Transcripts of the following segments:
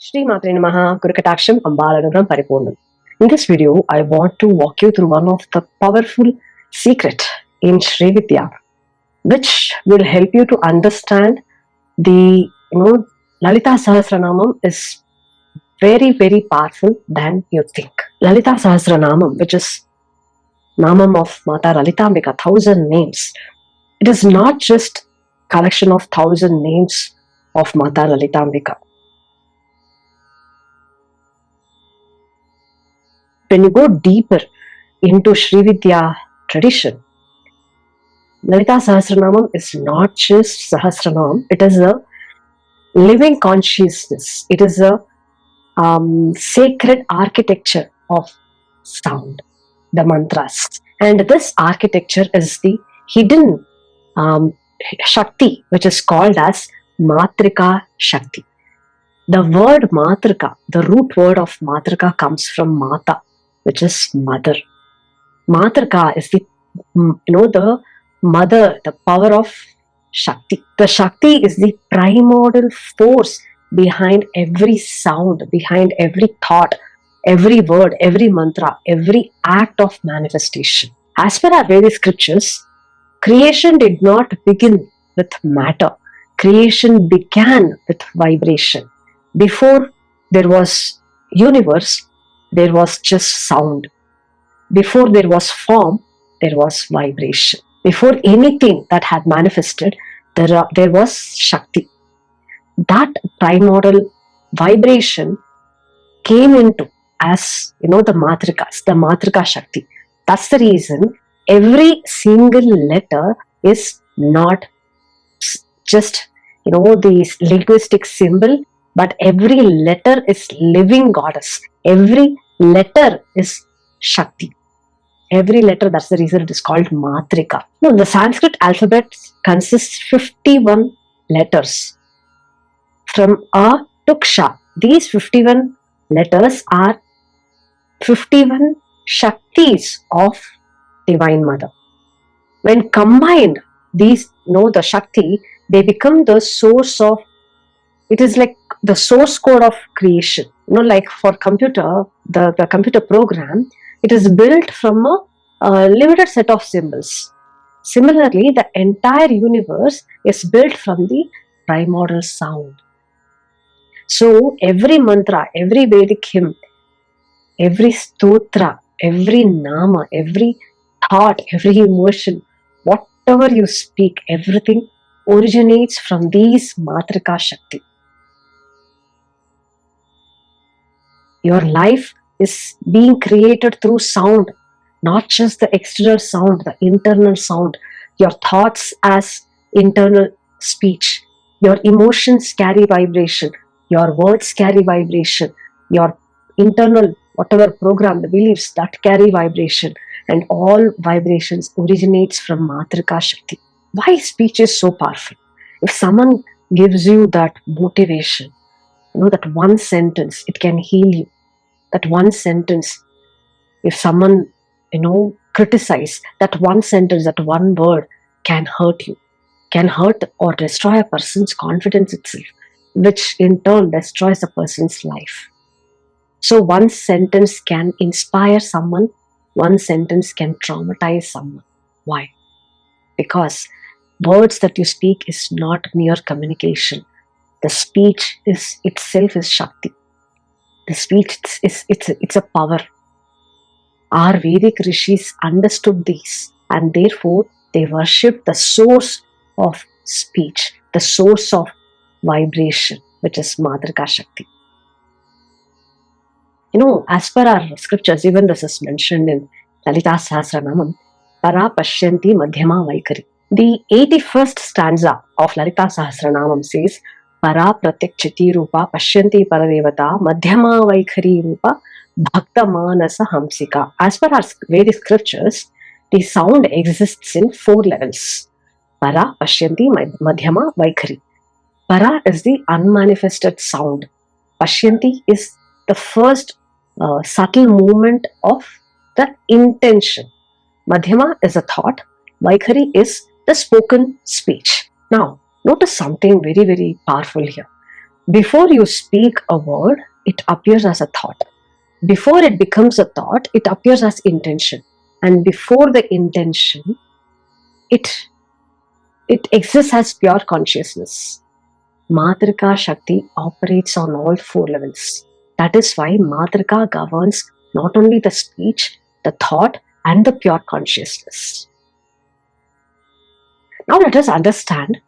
Shri Namaha Gurukatasham Ambalanam Paripurnam. In this video, I want to walk you through one of the powerful secret in Sri Vidya, which will help you to understand the Lalita Sahasranamam is very, very powerful than you think. Lalita Sahasranamam, which is Namam of Mata Lalithambika, 1000 names. It is not just collection of 1000 names of Mata Lalithambika. When you go deeper into Sri Vidya tradition, Lalita Sahasranamam is not just Sahasranam, it is a living consciousness. It is a sacred architecture of sound, the mantras. And this architecture is the hidden Shakti, which is called as Matrika Shakti. The word Matrika, the root word of Matrika comes from Mata, which is mother. Matrika is the mother, the power of Shakti. The Shakti is the primordial force behind every sound, behind every thought, every word, every mantra, every act of manifestation. As per our Vedic scriptures, creation did not begin with matter. Creation began with vibration. Before there was universe, there was just sound. Before there was form, there was vibration. Before anything that had manifested, there was Shakti. That primordial vibration came into as the Matrikas, the Matrika Shakti. That's the reason every single letter is not just the linguistic symbol, but every letter is living goddess. Every letter is Shakti. Every letter, that's the reason it is called Matrika. Now, the Sanskrit alphabet consists 51 letters from A to Ksha. These 51 letters are 51 Shaktis of Divine Mother. When combined, these, the Shakti, they become the source of, it is like the source code of creation. Like for computer, the computer program, it is built from a limited set of symbols. Similarly, the entire universe is built from the primordial sound. So every mantra, every Vedic hymn, every stotra, every nama, every thought, every emotion, whatever you speak, everything originates from these Matrika Shakti. Your life is being created through sound, not just the external sound, the internal sound. Your thoughts as internal speech. Your emotions carry vibration. Your words carry vibration. Your internal, whatever program, the beliefs, that carry vibration. And all vibrations originates from Matrika Shakti. Why speech is so powerful? If someone gives you that motivation, that one sentence, it can heal you. That one sentence, if someone, criticize, that one sentence, that one word can hurt you, can hurt or destroy a person's confidence itself, which in turn destroys a person's life. So one sentence can inspire someone, one sentence can traumatize someone. Why? Because words that you speak is not mere communication. The speech is itself is Shakti. The speech it's a power. Our Vedic rishis understood these, and therefore they worshipped the source of speech, the source of vibration, which is Matrika Shakti. As per our scriptures, even this is mentioned in Lalita Sahasranamam, Para Pashyanti Madhyama Vaikari. The 81st stanza of Lalita Sahasranamam says, Para Pratyakchiti Rupa Pashyanti Paradevata Madhyama Vaikari Rupa Bhakta Manasa Hamsika. As per our Vedic scriptures, the sound exists in 4 levels. Para Pashyanti Madhyama Vaikari. Para is the unmanifested sound. Pashyanti is the first subtle movement of the intention. Madhyama is a thought. Vaikari is the spoken speech. Now, notice something very, very powerful here. Before you speak a word, it appears as a thought. Before it becomes a thought, it appears as intention. And before the intention, it exists as pure consciousness. Matrika Shakti operates on all four levels. That is why Matrika governs not only the speech, the thought, and the pure consciousness. Now let us understand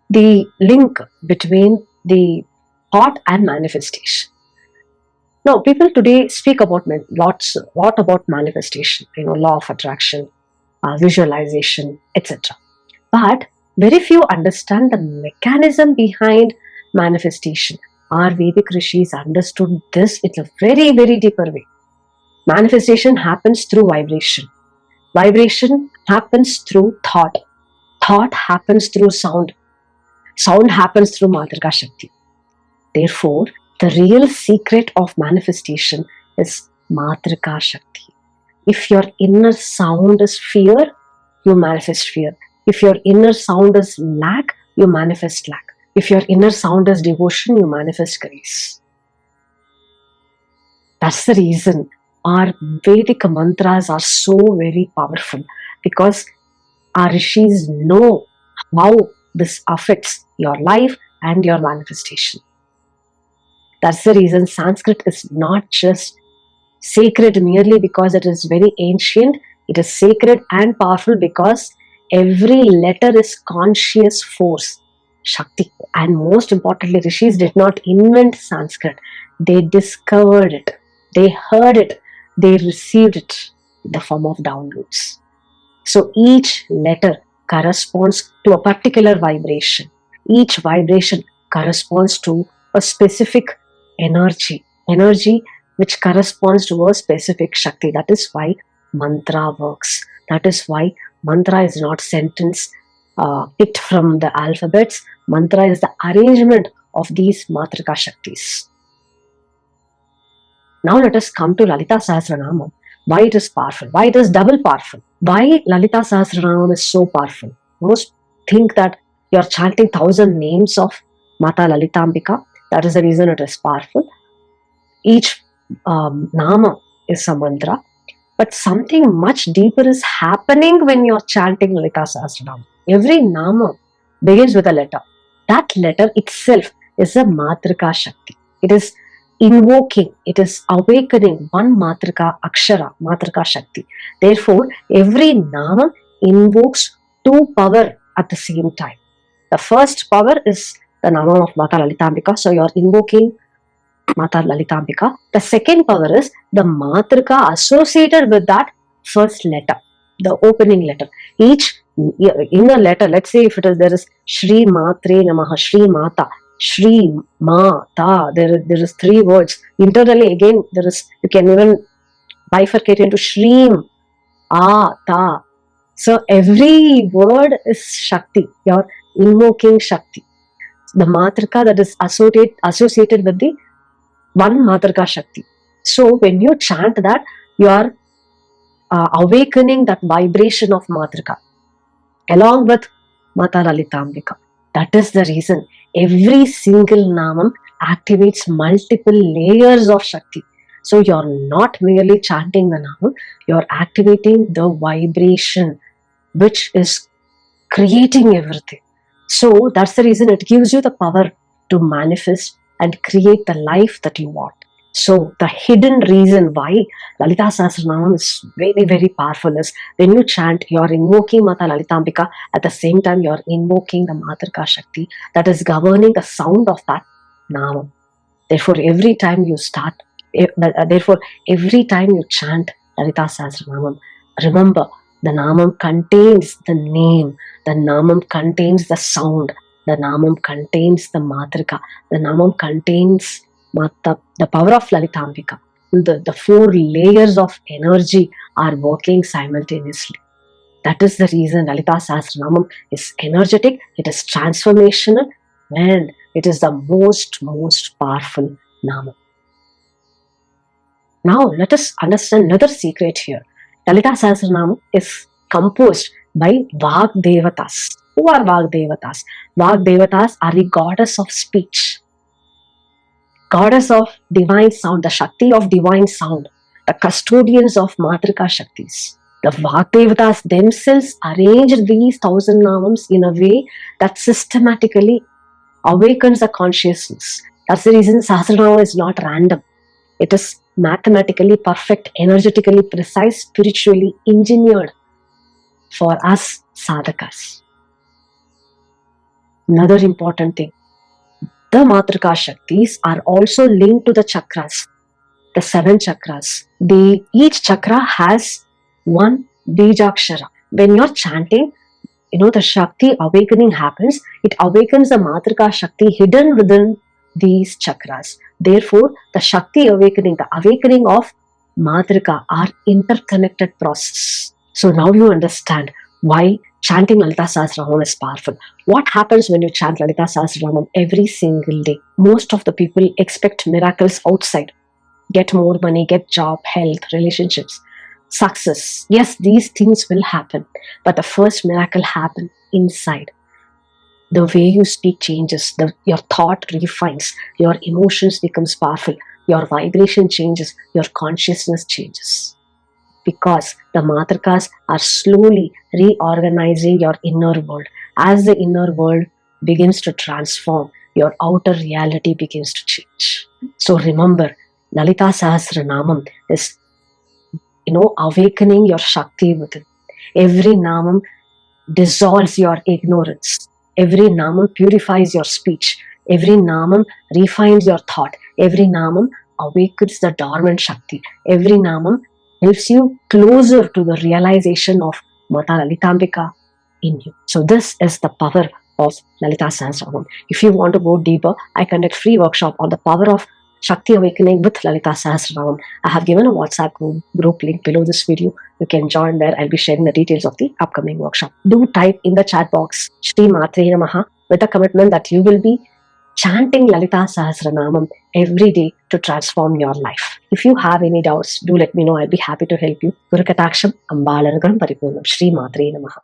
the link between the thought and manifestation. Now, people today speak about lot about manifestation, law of attraction, visualization, etc. But very few understand the mechanism behind manifestation. Our Vedic rishis understood this in a very, very deeper way. Manifestation happens through vibration. Vibration happens through thought. Thought happens through sound. Sound happens through Matrika Shakti. Therefore, the real secret of manifestation is Matrika Shakti. If your inner sound is fear, you manifest fear. If your inner sound is lack, you manifest lack. If your inner sound is devotion, you manifest grace. That's the reason our Vedic mantras are so very powerful, because our rishis know how this affects your life and your manifestation. That's the reason Sanskrit is not just sacred merely because it is very ancient. It is sacred and powerful because every letter is conscious force, Shakti. And most importantly, rishis did not invent Sanskrit. They discovered it. They heard it. They received it in the form of downloads. So each letter corresponds to a particular vibration. Each vibration corresponds to a specific energy which corresponds to a specific Shakti. That is why mantra works. That is why mantra is not sentence picked from the alphabets. Mantra is the arrangement of these Matrika Shaktis. Now let us come to Lalita Sahasranamam. Why it is powerful? Why it is double powerful? Why Lalita Sahasranamam is so powerful? Most think that you are chanting 1,000 names of Mata Lalithambika. That is the reason it is powerful. Each nama is a mantra. But something much deeper is happening when you are chanting Lalita Sahasranamam. Every nama begins with a letter. That letter itself is a Matrika Shakti. It is invoking, it is awakening one Matrika Akshara, Matrika Shakti. Therefore, every nama invokes two power at the same time. The first power is the nama of Mata Lalithambika. So you are invoking Mata Lalithambika. The second power is the Matrika associated with that first letter, the opening letter. Each inner letter, let's say if there is Shri Matre Namaha, Shri Mata, Shri Mata, there is three words. Internally again, you can even bifurcate into Shreem, Ta. So every word is Shakti. You're invoking Shakti. The Matrika that is associated with the one Matrika Shakti. So when you chant that, you are awakening that vibration of Matrika along with Mata Lalithambika. That is the reason every single namam activates multiple layers of Shakti. So you're not merely chanting the namam, you're activating the vibration which is creating everything. So that's the reason it gives you the power to manifest and create the life that you want. So the hidden reason why Lalita Sahasranamam is very, very powerful is when you chant, you are invoking Mata Lalithambika. At the same time, you are invoking the Matrika Shakti that is governing the sound of that Namam. Therefore, every time you chant Lalita Sahasranamam, remember the Namam contains the name, the Namam contains the sound, the Namam contains the Matrika, the Namam contains the power of Lalithambika. The four layers of energy are working simultaneously. That is the reason Lalita Sahasranamam is energetic, it is transformational, and it is the most powerful Namam. Now let us understand another secret here. Lalita Sahasranamam is composed by Vagdevatas. Who are Vagdevatas? Vagdevatas are the goddess of speech. goddess of divine sound, the Shakti of divine sound, the custodians of Matrika Shaktis. The Vagdevatas themselves arranged these 1,000 namams in a way that systematically awakens the consciousness. That's the reason Sahasranama is not random. It is mathematically perfect, energetically precise, spiritually engineered for us sadhakas. Another important thing, the Matrika Shaktis are also linked to the chakras, the 7 chakras. Each chakra has one Bijakshara. When you're chanting, the Shakti awakening happens. It awakens the Matrika Shakti hidden within these chakras. Therefore, the Shakti awakening, the awakening of Matrika are interconnected process. So now you understand why chanting Lalita Sahasranamam is powerful. What happens when you chant Lalita Sahasranamam every single day? Most of the people expect miracles outside. Get more money, get job, health, relationships, success. Yes, these things will happen. But the first miracle happens inside. The way you speak changes. Your thought refines. Your emotions becomes powerful. Your vibration changes. Your consciousness changes. Because the Matrikas are slowly reorganizing your inner world. As the inner world begins to transform, your outer reality begins to change. So remember, Lalita Sahasranamam is, awakening your Shakti within. Every Namam dissolves your ignorance. Every Namam purifies your speech. Every Namam refines your thought. Every Namam awakens the dormant Shakti. Every Namam helps you closer to the realization of Mata Lalithambika in you. So this is the power of Lalita Sahasranamam. If you want to go deeper, I conduct free workshop on the power of Shakti Awakening with Lalita Sahasranamam. I have given a WhatsApp group link below this video. You can join there. I'll be sharing the details of the upcoming workshop. Do type in the chat box Shri Matre Namaha with a commitment that you will be chanting Lalita Sahasranamam every day to transform your life. If you have any doubts, do let me know. I'll be happy to help you. Guru Kataksham Ambalanagam Paripurnam. Shri Matre Namaha.